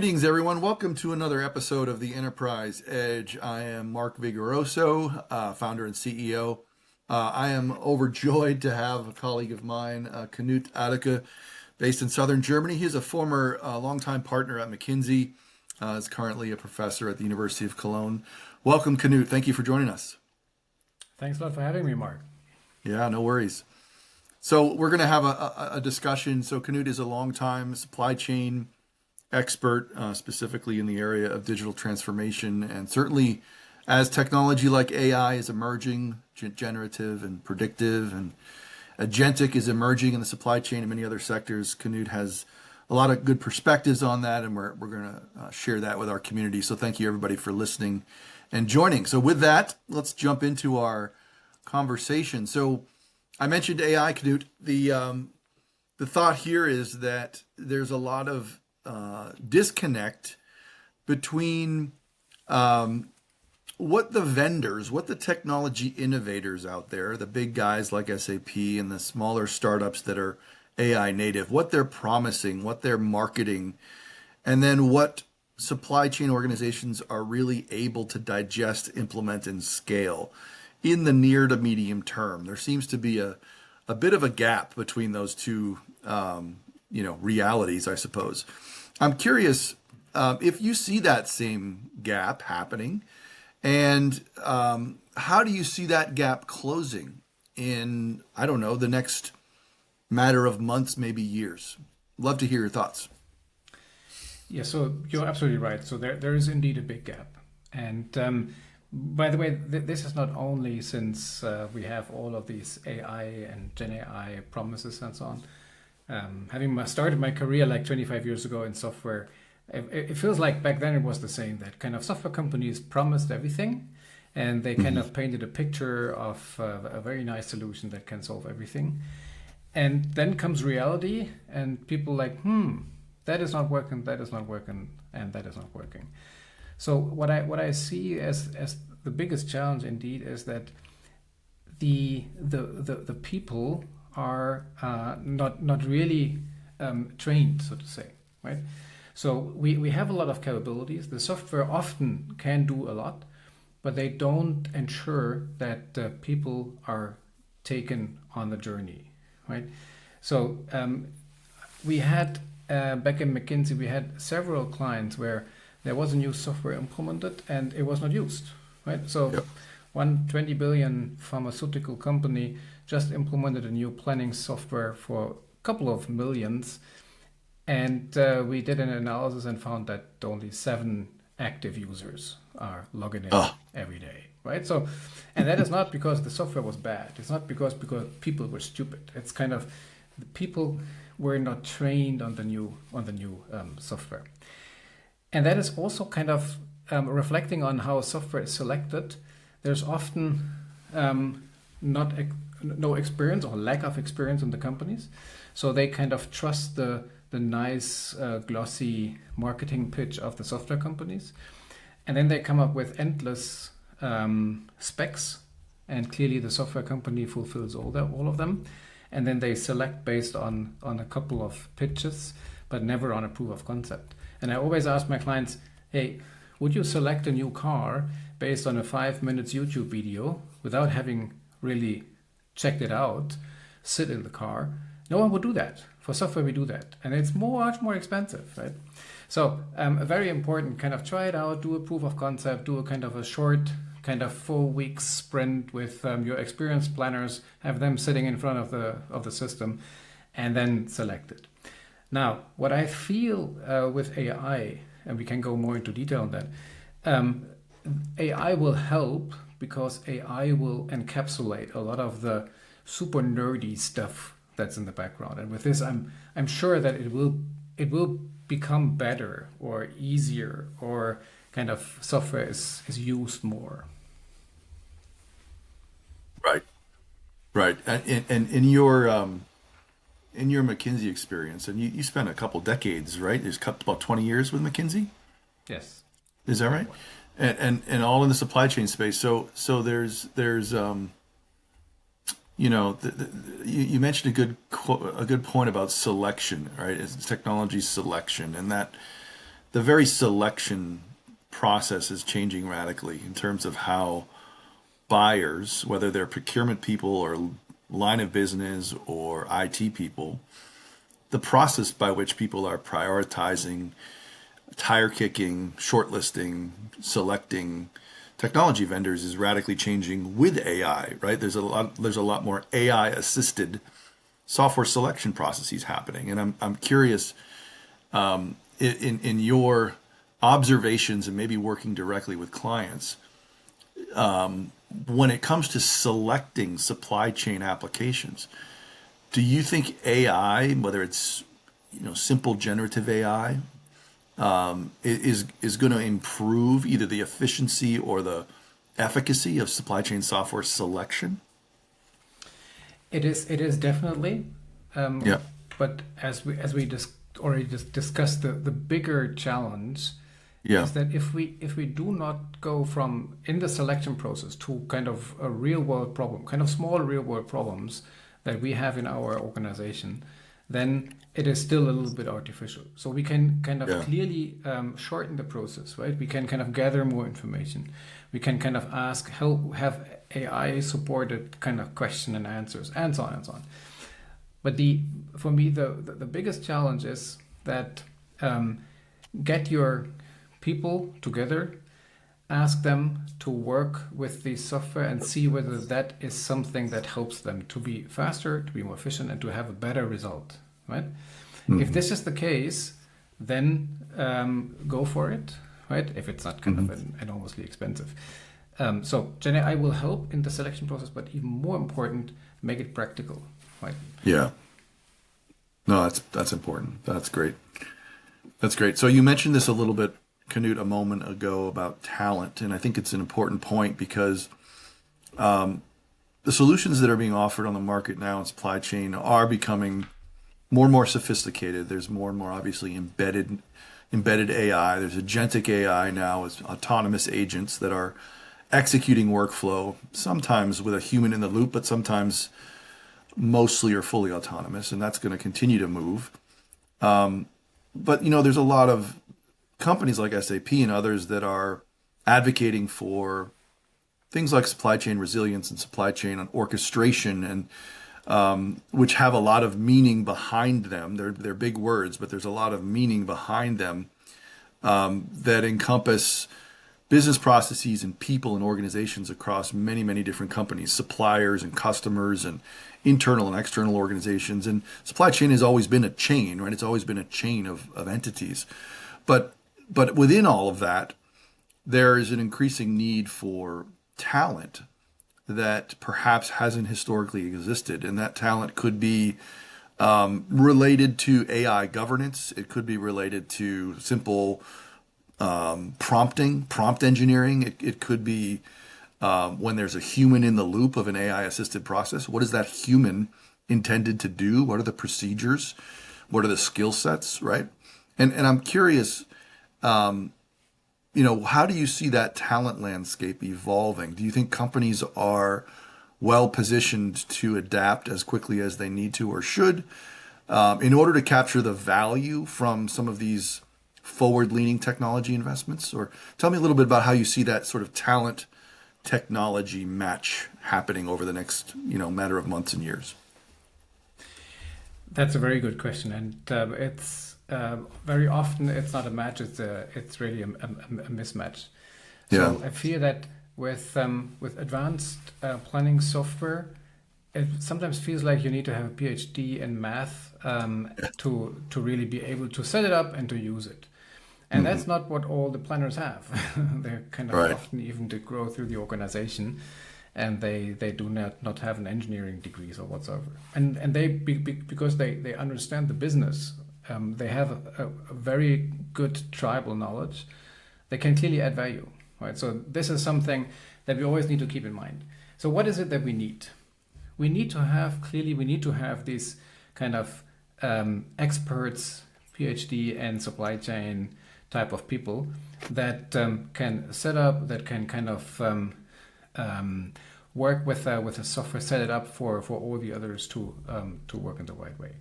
Greetings, everyone. Welcome to another episode of the Enterprise Edge. I am Mark Vigoroso, founder and CEO. I am overjoyed to have a colleague of mine, Knut Alicke, based in southern Germany. He is a former longtime partner at McKinsey, is currently a professor at the University of Cologne. Welcome, Knut. Thank you for joining us. Thanks a lot for having me, Mark. Yeah, no worries. So we're going to have a discussion. So Knut is a longtime supply chain expert, specifically in the area of digital transformation. And certainly as technology like AI is emerging, generative and predictive and agentic is emerging in the supply chain and many other sectors, Knut has a lot of good perspectives on that. And we're going to share that with our community. So thank you everybody for listening and joining. So with that, let's jump into our conversation. So I mentioned AI, Knut. The thought here is that there's a lot of disconnect between what the vendors, what the technology innovators out there, the big guys like SAP and the smaller startups that are AI native, what they're promising, what they're marketing, and then what supply chain organizations are really able to digest, implement, and scale in the near to medium term. There seems to be a bit of a gap between those two, realities, I suppose. I'm curious if you see that same gap happening, and how do you see that gap closing in, I don't know, the next matter of months, maybe years? Love to hear your thoughts. Yeah, so you're absolutely right. So there is indeed a big gap. And by the way, this is not only since we have all of these AI and Gen AI promises and so on. Having started my career like 25 years ago in software, it feels like back then it was the same, that kind of software companies promised everything and they kind of painted a picture of a very nice solution that can solve everything. And then comes reality and people like, that is not working, that is not working, and that is not working. So what I see as the biggest challenge indeed is that the people are not really trained, so to say, right? So we have a lot of capabilities. The software often can do a lot, but they don't ensure that people are taken on the journey, right? So we had back in McKinsey, we had several clients where there was a new software implemented and it was not used, right? So Yep. one 20 billion pharmaceutical company just implemented a new planning software for a couple of millions. And we did an analysis and found that only 7 active users are logging in Oh, every day, right? So, and that is not because the software was bad. It's not because people were stupid. It's kind of the people were not trained on the new software. And that is also kind of reflecting on how software is selected. There's often no experience or lack of experience in the companies. So they kind of trust the nice glossy marketing pitch of the software companies. And then they come up with endless specs. And clearly the software company fulfills all of them. And then they select based on a couple of pitches, but never on a proof of concept. And I always ask my clients, hey, would you select a new car based on a 5 minutes YouTube video without having really checked it out, sit in the car? No one would do that. For software, we do that. And it's much more expensive, right? So a very important kind of try it out, do a proof of concept, do a kind of a short kind of 4 week sprint with your experienced planners, have them sitting in front of the system, and then select it. Now, what I feel with AI, and we can go more into detail on that, AI will help because AI will encapsulate a lot of the super nerdy stuff that's in the background. And with this, I'm sure that it will become better or easier, or kind of software is used more. right, right. And in your McKinsey experience, and you spent a couple decades, right? There's about 20 years with McKinsey. Yes. Is that right? And all in the supply chain space. So there's you mentioned a good point about selection, right? It's technology selection, and the very selection process is changing radically in terms of how buyers, whether they're procurement people or line of business or IT people, the process by which people are prioritizing, tire kicking, shortlisting, selecting technology vendors is radically changing with AI, right? There's a lot more AI assisted software selection processes happening. And I'm curious, in your observations and maybe working directly with clients, when it comes to selecting supply chain applications, do you think AI, whether it's simple generative AI, is going to improve either the efficiency or the efficacy of supply chain software selection? It is definitely, Yeah, but as we already just discussed, the bigger challenge yeah, is that if we do not go from in the selection process to kind of a real world problem, kind of small real world problems that we have in our organization, then it is still a little bit artificial. So we can kind of yeah, clearly shorten the process, right? We can kind of gather more information. We can kind of have AI supported kind of question and answers, and so on and so on. But for me, the biggest challenge is that get your people together, ask them to work with the software and see whether that is something that helps them to be faster, to be more efficient, and to have a better result, right? If this is the case, then go for it, right? If it's not kind of enormously expensive. So Gen AI will help in the selection process, but even more important, make it practical, right? yeah. No, that's important. That's great. That's great. So you mentioned this a little bit, Knut, a moment ago about talent, and I think it's an important point because the solutions that are being offered on the market now in supply chain are becoming more and more sophisticated. There's more and more obviously embedded AI. There's agentic AI now as autonomous agents that are executing workflow, sometimes with a human in the loop, but sometimes mostly or fully autonomous, and that's going to continue to move. But there's a lot of companies like SAP and others that are advocating for things like supply chain resilience and supply chain orchestration, and which have a lot of meaning behind them. They're big words, but there's a lot of meaning behind them that encompass business processes and people and organizations across many, many different companies, suppliers and customers and internal and external organizations. And supply chain has always been a chain, right? It's always been a chain of entities. But within all of that, there is an increasing need for talent that perhaps hasn't historically existed. And that talent could be related to AI governance. It could be related to simple prompt engineering. It could be when there's a human in the loop of an AI assisted process. What is that human intended to do? What are the procedures? What are the skill sets, right? And I'm curious, how do you see that talent landscape evolving? Do you think companies are well positioned to adapt as quickly as they need to or should in order to capture the value from some of these forward-leaning technology investments? Or tell me a little bit about how you see that sort of talent technology match happening over the next, matter of months and years. That's a very good question, and it's very often it's not a match; it's really a mismatch. Yeah. So I feel that with advanced planning software, it sometimes feels like you need to have a PhD in math to really be able to set it up and to use it. And that's not what all the planners have. They're kind of Right. often even to grow through the organization, and they do not have an engineering degree or whatsoever. And they because they understand the business, they have a very good tribal knowledge. They can clearly add value, right? So this is something that we always need to keep in mind. So what is it that we need? We need to have these kind of experts, PhD and supply chain type of people that can set up, that can kind of work with a software, set it up for all the others to work in the right way.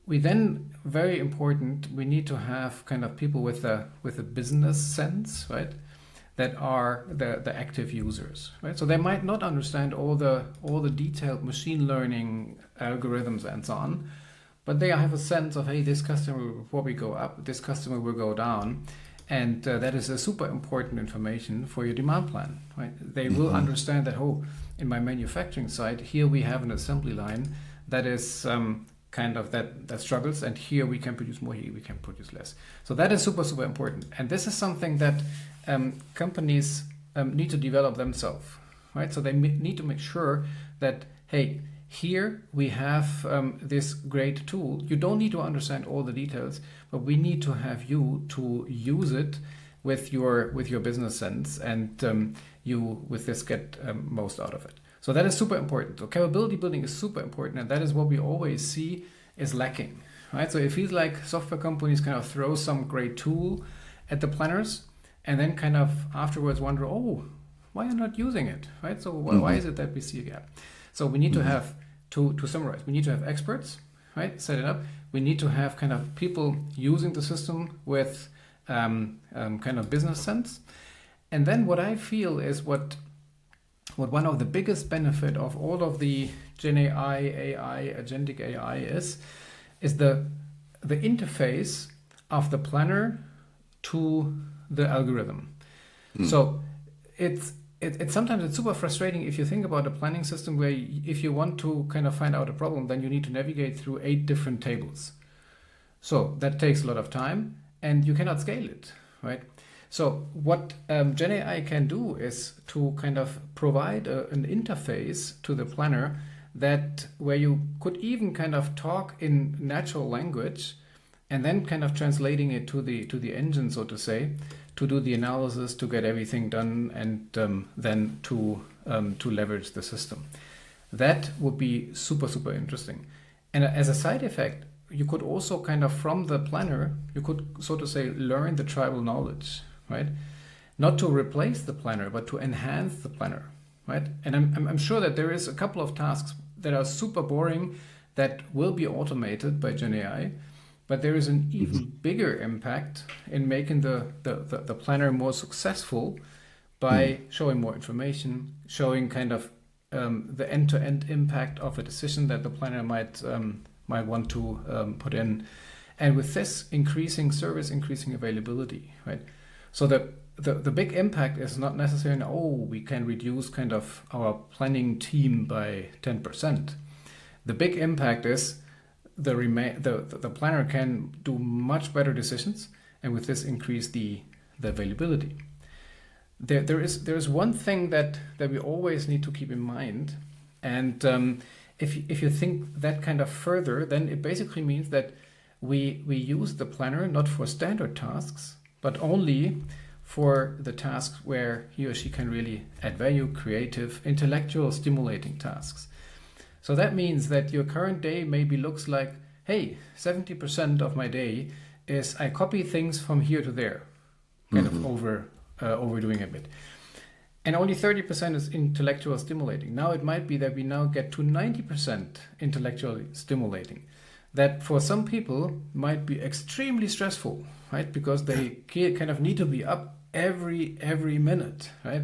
we then, very important, we need to have kind of people with a business sense, right? That are the active users, right? So they might not understand all the detailed machine learning algorithms and so on, but they have a sense of, hey, this customer will probably go up, this customer will go down, and that is a super important information for your demand plan, right? They will understand that, oh, in my manufacturing site, here we have an assembly line that is kind of that struggles, and here we can produce more, here we can produce less. So that is super, super important. And this is something that companies need to develop themselves, right? So they need to make sure that, hey, here we have this great tool. You don't need to understand all the details, but we need to have you to use it with your business sense, and you with this get most out of it. So that is super important. So capability building is super important, and that is what we always see is lacking, right? So it feels like software companies kind of throw some great tool at the planners, and then kind of afterwards wonder, oh, why are you not using it, right? So why is it that we see a gap? So we need to have, to summarize, we need to have experts, right? Set it up. We need to have kind of people using the system with kind of business sense. And then what I feel is what one of the biggest benefit of all of the Gen AI, agentic AI is the interface of the planner to the algorithm. So it's sometimes it's super frustrating if you think about a planning system where if you want to kind of find out a problem, then you need to navigate through 8 different tables. So that takes a lot of time, and you cannot scale it, right? So what Gen AI can do is to kind of provide an interface to the planner that where you could even kind of talk in natural language, and then kind of translating it to the engine, so to say, to do the analysis, to get everything done, and then to leverage the system. That would be super, super interesting. And as a side effect, you could also kind of from the planner, you could, so to say, learn the tribal knowledge, right? Not to replace the planner, but to enhance the planner, right? And I'm sure that there is a couple of tasks that are super boring that will be automated by Gen AI, but there is an even bigger impact in making the planner more successful by showing more information, showing kind of the end-to-end impact of a decision that the planner might want to put in, and with this increasing service, increasing availability, right? So the big impact is not necessarily, oh, we can reduce kind of our planning team by 10%. The big impact is the planner can do much better decisions, and with this increase the availability. There is one thing that we always need to keep in mind, and if you think that kind of further, then it basically means that we use the planner not for standard tasks, but only for the tasks where he or she can really add value, creative, intellectual, stimulating tasks. So that means that your current day maybe looks like, hey, 70% of my day is I copy things from here to there, kind of overdoing a bit. And only 30% is intellectual stimulating. Now it might be that we now get to 90% intellectually stimulating. That for some people might be extremely stressful, right? Because they kind of need to be up every minute, right?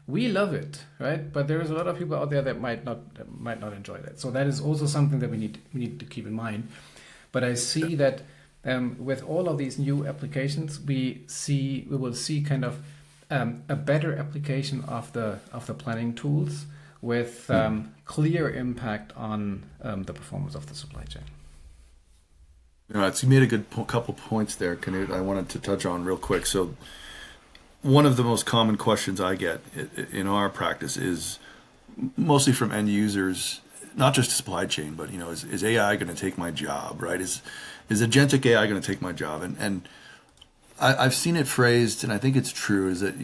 We love it, right? But there is a lot of people out there that might not enjoy that. So that is also something that we need to keep in mind. But I see that with all of these new applications, we will see kind of a better application of the planning tools with clear impact on the performance of the supply chain. You made a good couple points there, Knut. I wanted to touch on real quick. So one of the most common questions I get in our practice is mostly from end users, not just supply chain, but is AI going to take my job, right? Is agentic AI going to take my job? And I've seen it phrased, and I think it's true, is that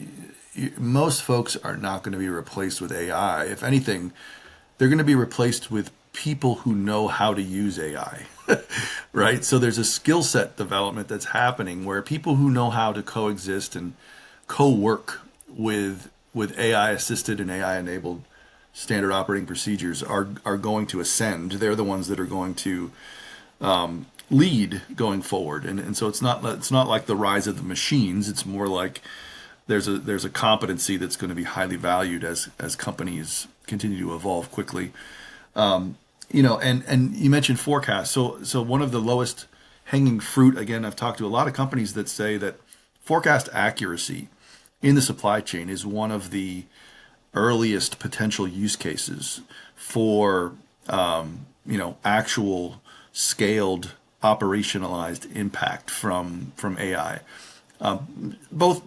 most folks are not going to be replaced with AI. If anything, they're going to be replaced with people who know how to use AI, right? So there's a skill set development that's happening where people who know how to coexist and co-work with AI assisted and AI enabled standard operating procedures are going to ascend. They're the ones that are going to lead going forward. And so it's not like the rise of the machines. It's more like there's a competency that's going to be highly valued as companies continue to evolve quickly. And you mentioned forecast. So one of the lowest hanging fruit, again, I've talked to a lot of companies that say that forecast accuracy in the supply chain is one of the earliest potential use cases for actual scaled operationalized impact from AI, both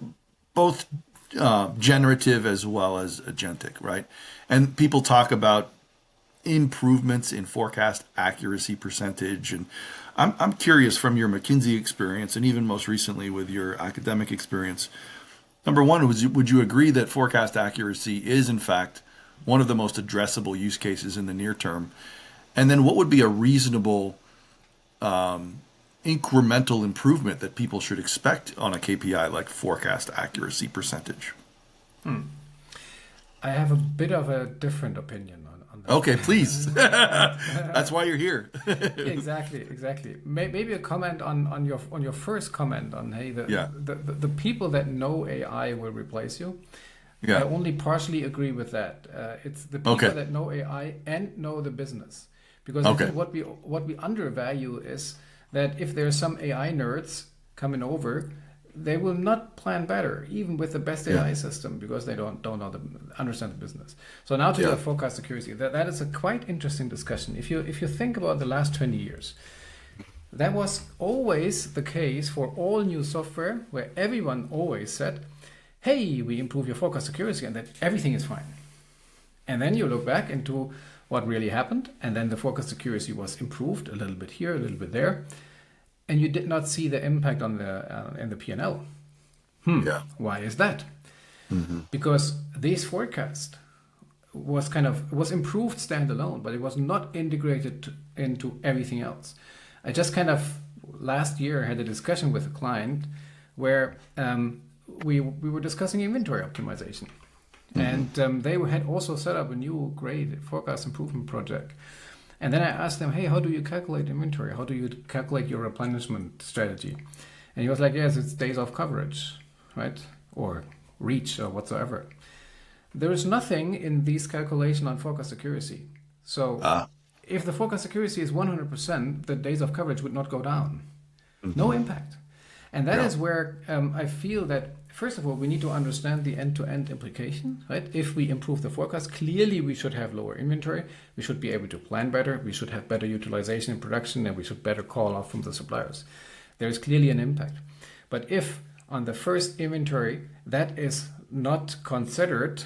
generative as well as agentic, right? And people talk about improvements in forecast accuracy percentage. And I'm curious, from your McKinsey experience and even most recently with your academic experience, number one, would you agree that forecast accuracy is in fact one of the most addressable use cases in the near term? And then what would be a reasonable incremental improvement that people should expect on a KPI like forecast accuracy percentage? I have a bit of a different opinion on that. Okay, please. That's why you're here. Exactly. Maybe a comment on your first comment on, hey, Yeah. the people that know AI will replace you. I Yeah. only partially agree with that. It's the people Okay. that know AI and know the business, because I Okay. think what we undervalue is that if there's some AI nerds coming over, they will not plan better, even with the best Yeah. AI system, because they don't know understand the business. So now to Yeah. the forecast accuracy, that is a quite interesting discussion. If you think about the last 20 years, that was always the case for all new software, where everyone always said, hey, we improve your forecast accuracy and then everything is fine. And then you look back into what really happened, and then the forecast accuracy was improved a little bit here, a little bit there, and you did not see the impact on the in the P&L. Yeah. Why is that? Because this forecast was improved standalone, but it was not integrated into everything else. I just last year had a discussion with a client where we were discussing inventory optimization. And they had also set up a new great forecast improvement project. And then I asked them, hey, how do you calculate inventory? How do you calculate your replenishment strategy? And he was like, yes, it's days of coverage, right? Or reach or whatsoever. There is nothing in these calculation on forecast accuracy. So if the forecast accuracy is 100%, the days of coverage would not go down. No impact. And that is where I feel that, first of all, we need to understand the end-to-end implication, right? If we improve the forecast, clearly we should have lower inventory. We should be able to plan better. We should have better utilization in production, and we should better call off from the suppliers. There is clearly an impact. But if on the first inventory that is not considered,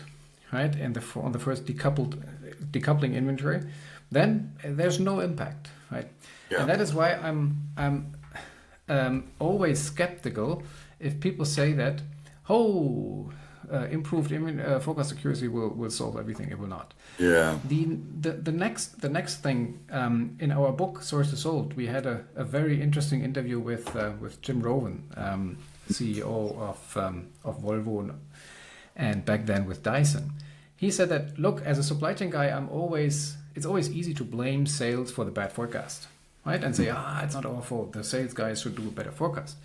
right, and on the first decoupling inventory, then there's no impact, right? Yeah. And that is why I'm always skeptical if people say that, improved forecast accuracy will solve everything. It will not. Yeah. The next thing, in our book Source to Sold, we had a very interesting interview with Jim Rowan, CEO of Volvo, and back then with Dyson. He said that, look, as a supply chain guy, it's always easy to blame sales for the bad forecast, right? And say, it's not our fault. The sales guys should do a better forecast.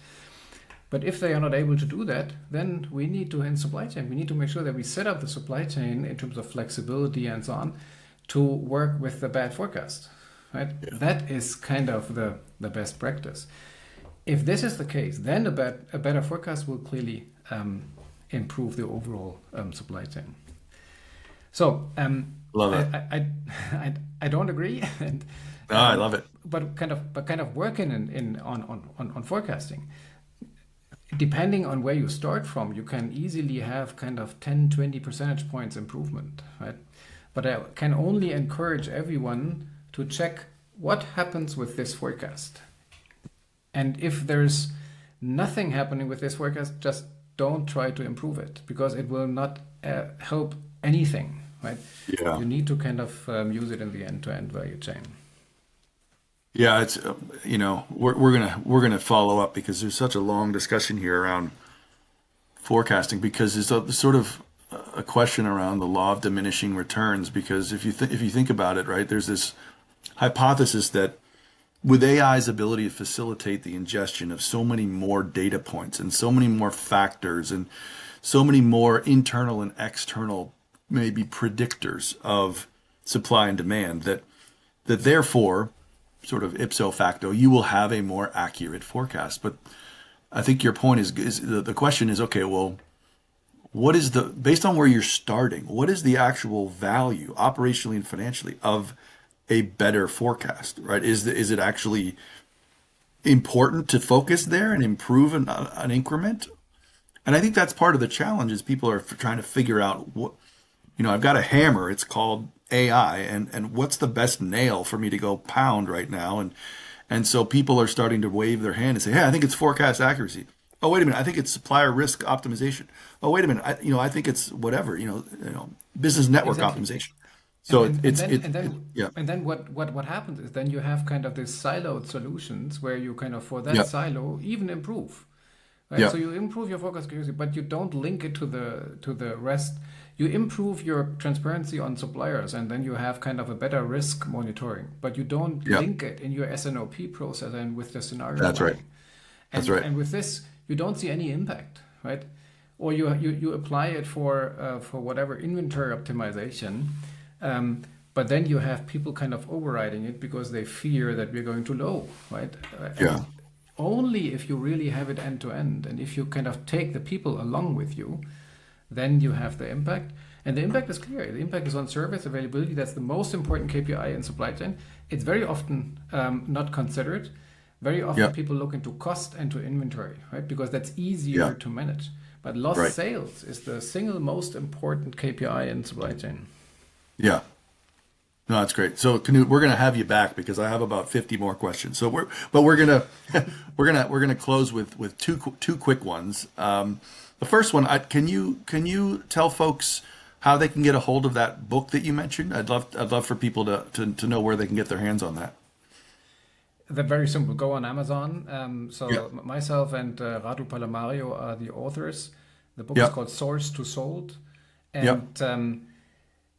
But if they are not able to do that, then we need to, in supply chain, we need to make sure that we set up the supply chain in terms of flexibility and so on to work with the bad forecast, right? Yeah. That is kind of the best practice. If this is the case, then a better forecast will clearly improve the overall supply chain. So love it. I don't agree, and I love it. But kind of working on forecasting. Depending on where you start from, you can easily have kind of 10, 20 percentage points improvement, right? But I can only encourage everyone to check what happens with this forecast. And if there's nothing happening with this forecast, just don't try to improve it, because it will not help anything, right? Yeah. You need to kind of use it in the end-to-end value chain. Yeah, it's we're gonna follow up, because there's such a long discussion here around forecasting, because there's a sort of a question around the law of diminishing returns. Because if you think about it, right, there's this hypothesis that with AI's ability to facilitate the ingestion of so many more data points and so many more factors and so many more internal and external maybe predictors of supply and demand, that therefore, sort of ipso facto, you will have a more accurate forecast. But I think your point is the question is, okay, well, what is the, based on where you're starting, what is the actual value operationally and financially of a better forecast, right? Is it actually important to focus there and improve an increment? And I think that's part of the challenge is people are trying to figure out what, I've got a hammer, it's called AI, and what's the best nail for me to go pound right now? And so people are starting to wave their hand and say, hey, I think it's forecast accuracy. Oh, wait a minute, I think it's supplier risk optimization. Oh, wait a minute, I think it's whatever, business network Exactly. optimization. And So and and then and it then yeah, and then what happens is then you have kind of these siloed solutions where you kind of for that yeah, silo even improve, right? yeah, So you improve your forecast accuracy, but you don't link it to the rest. You improve your transparency on suppliers, and then you have kind of a better risk monitoring, but you don't yeah. link it in your SNOP process and with the scenario That's right. planning. That's And right. and with this, you don't see any impact, right? Or you apply it for whatever inventory optimization, but then you have people kind of overriding it because they fear that we're going too low, right? Yeah, And only if you really have it end to end, and if you kind of take the people along with you, then you have the impact. And the impact is clear. The impact is on service availability. That's the most important KPI in supply chain. It's very often not considered. Very often yeah, people look into cost and to inventory, right? Because that's yeah. easier to manage. But lost Right. sales is the single most important KPI in supply chain. Yeah. No, that's great. So Knut, we're going to have you back because I have about 50 more questions. So we're going to we're going to close with two quick ones. The first one, can you tell folks how they can get a hold of that book that you mentioned? I'd love for people to know where they can get their hands on that. They're very simple. Go on Amazon. Yeah. Myself and Radu Palamario are the authors. The book is Yeah. called Source to Sold. Yeah. And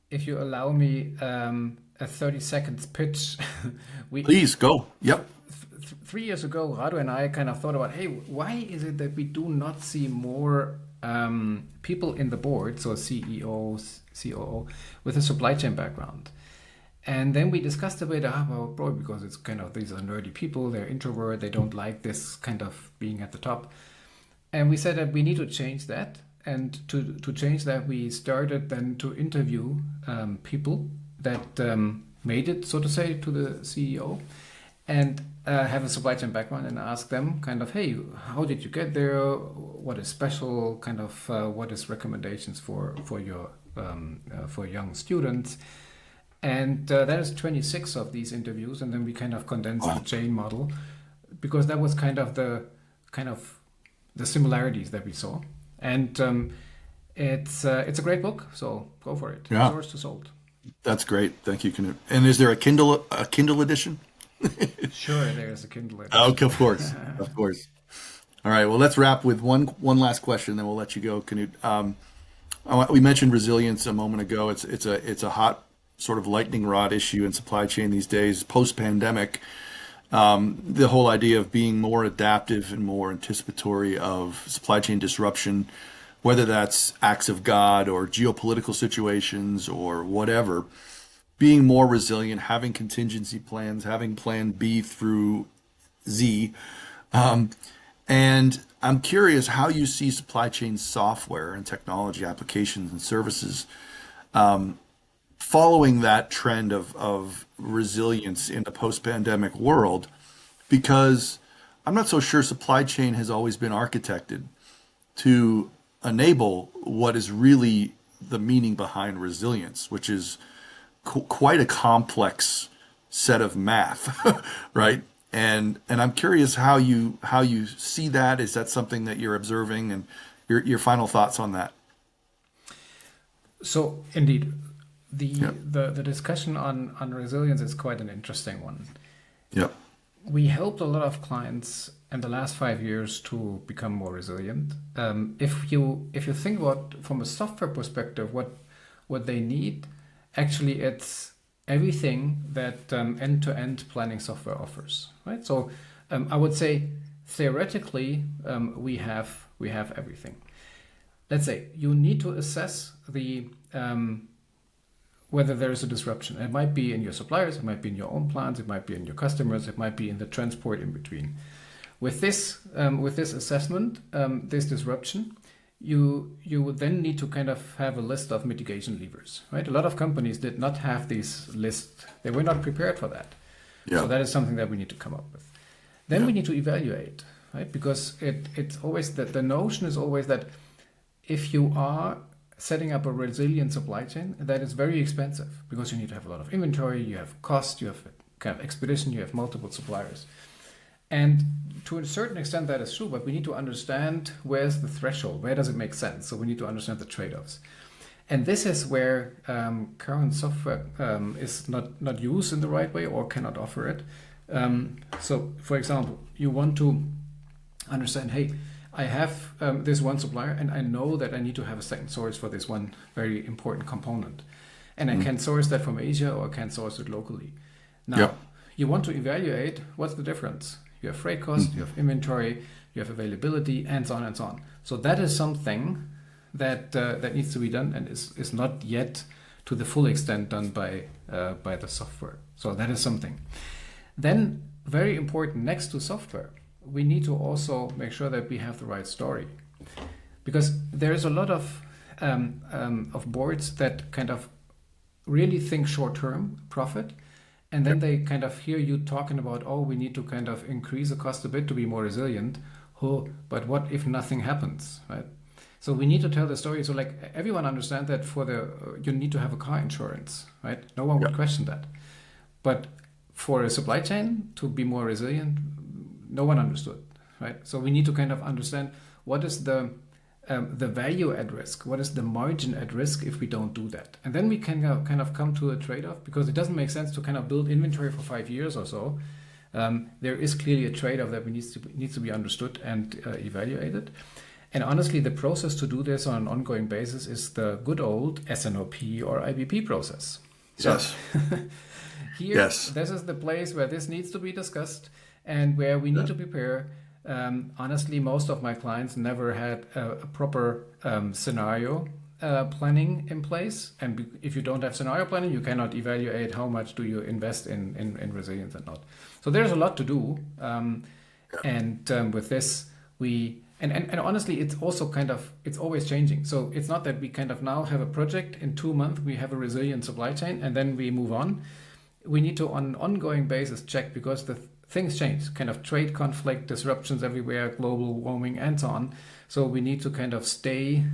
if you allow me a 30 seconds pitch, we Please go. Yep. 3 years ago, Radu and I kind of thought about, hey, why is it that we do not see more people in the board, so CEOs, COO, with a supply chain background? And then we discussed a bit about board because it's kind of these are nerdy people, they're introvert, they don't like this kind of being at the top. And we said that we need to change that. And to change that, we started then to interview people that made it, so to say, to the CEO and have a supply chain background and ask them kind of, hey, how did you get there? What is special? Kind of what is recommendations for your for young students? And that is 26 of these interviews, and then we kind of condensed the Wow. chain model because that was kind of the similarities that we saw. And it's a great book, so go for it. Yeah. Source to Sold. That's great. Thank you, Knut. And is there a Kindle edition? Sure, there's a Kindle Okay, edition. of course. Of course. All right. Well, let's wrap with one last question, then we'll let you go, Knut. We mentioned resilience a moment ago. It's a hot sort of lightning rod issue in supply chain these days, post pandemic. The whole idea of being more adaptive and more anticipatory of supply chain disruption, whether that's acts of God or geopolitical situations or whatever, being more resilient, having contingency plans, having plan B through Z. And I'm curious how you see supply chain software and technology applications and services following that trend of resilience in the post-pandemic world, because I'm not so sure supply chain has always been architected to enable what is really the meaning behind resilience, which is quite a complex set of math, right? And I'm curious how you see that. Is that something that you're observing, and your final thoughts on that? So indeed, Yeah, the discussion on resilience is quite an interesting one. yeah, We helped a lot of clients in the last 5 years to become more resilient. If you think about from a software perspective, what they need, actually it's everything that end-to-end planning software offers, right? So I would say theoretically we have everything. Let's say you need to assess the whether there is a disruption. It might be in your suppliers, it might be in your own plants, it might be in your customers, it might be in the transport in between. With this assessment, this disruption, you would then need to kind of have a list of mitigation levers, right? A lot of companies did not have these lists; they were not prepared for that. Yeah. So that is something that we need to come up with. Then we need to evaluate, right? Because it's always that the notion is always that if you are setting up a resilient supply chain, that is very expensive because you need to have a lot of inventory, you have cost, you have kind of expedition, you have multiple suppliers. And to a certain extent that is true, but we need to understand where's the threshold, where does it make sense? So we need to understand the trade-offs. And this is where current software is not used in the right way or cannot offer it. So for example, you want to understand, hey, I have this one supplier and I know that I need to have a second source for this one very important component. And I can source that from Asia or I can source it locally. Now, you want to evaluate what's the difference. You have freight costs, you have inventory, you have availability, and so on and so on. So that is something that that needs to be done and is not yet to the full extent done by the software. So that is something. Then, very important, next to software, we need to also make sure that we have the right story, because there is a lot of boards that kind of really think short-term profit, and then they kind of hear you talking about, oh, we need to kind of increase the cost a bit to be more resilient. Oh, but what if nothing happens, right? So we need to tell the story. So like everyone understands that you need to have a car insurance, right? No one would question that. But for a supply chain to be more resilient, no one understood, right? So we need to kind of understand what is the value at risk, what is the margin at risk if we don't do that, and then we can kind of come to a trade-off, because it doesn't make sense to kind of build inventory for 5 years or so. There is clearly a trade-off that needs to be understood and evaluated. And honestly, the process to do this on an ongoing basis is the good old SNOP or IBP process. So, Yes. This is the place where this needs to be discussed and where we need to prepare. Honestly, most of my clients never had a proper scenario planning in place. And if you don't have scenario planning, you cannot evaluate how much do you invest in resilience and not. So there's a lot to do. And with this, and honestly, it's also it's always changing. So it's not that we kind of now have a project in 2 months, we have a resilient supply chain, and then we move on. We need to, on an ongoing basis, check, because the things change, kind of trade conflict, disruptions everywhere, global warming, and so on. So we need to kind of stay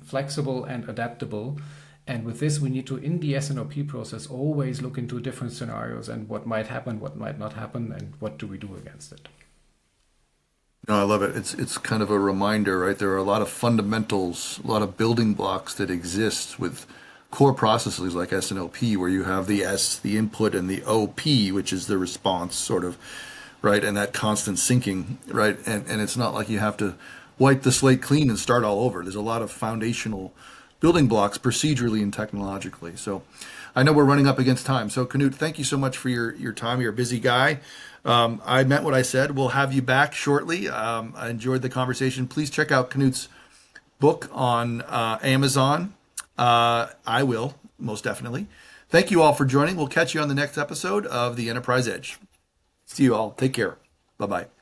flexible and adaptable. And with this, we need to, in the SNOP process, always look into different scenarios and what might happen, what might not happen, and what do we do against it. No, I love it. It's kind of a reminder, right? There are a lot of fundamentals, a lot of building blocks that exist with core processes like SNOP, where you have the S, the input, and the OP, which is the response, sort of, right? And that constant syncing, right? And it's not like you have to wipe the slate clean and start all over. There's a lot of foundational building blocks procedurally and technologically. So I know we're running up against time. So Knut, thank you so much for your time. You're a busy guy. I meant what I said. We'll have you back shortly. I enjoyed the conversation. Please check out Knut's book on Amazon. I will, most definitely. Thank you all for joining. We'll catch you on the next episode of The Enterprise Edge. See you all. Take care. Bye-bye.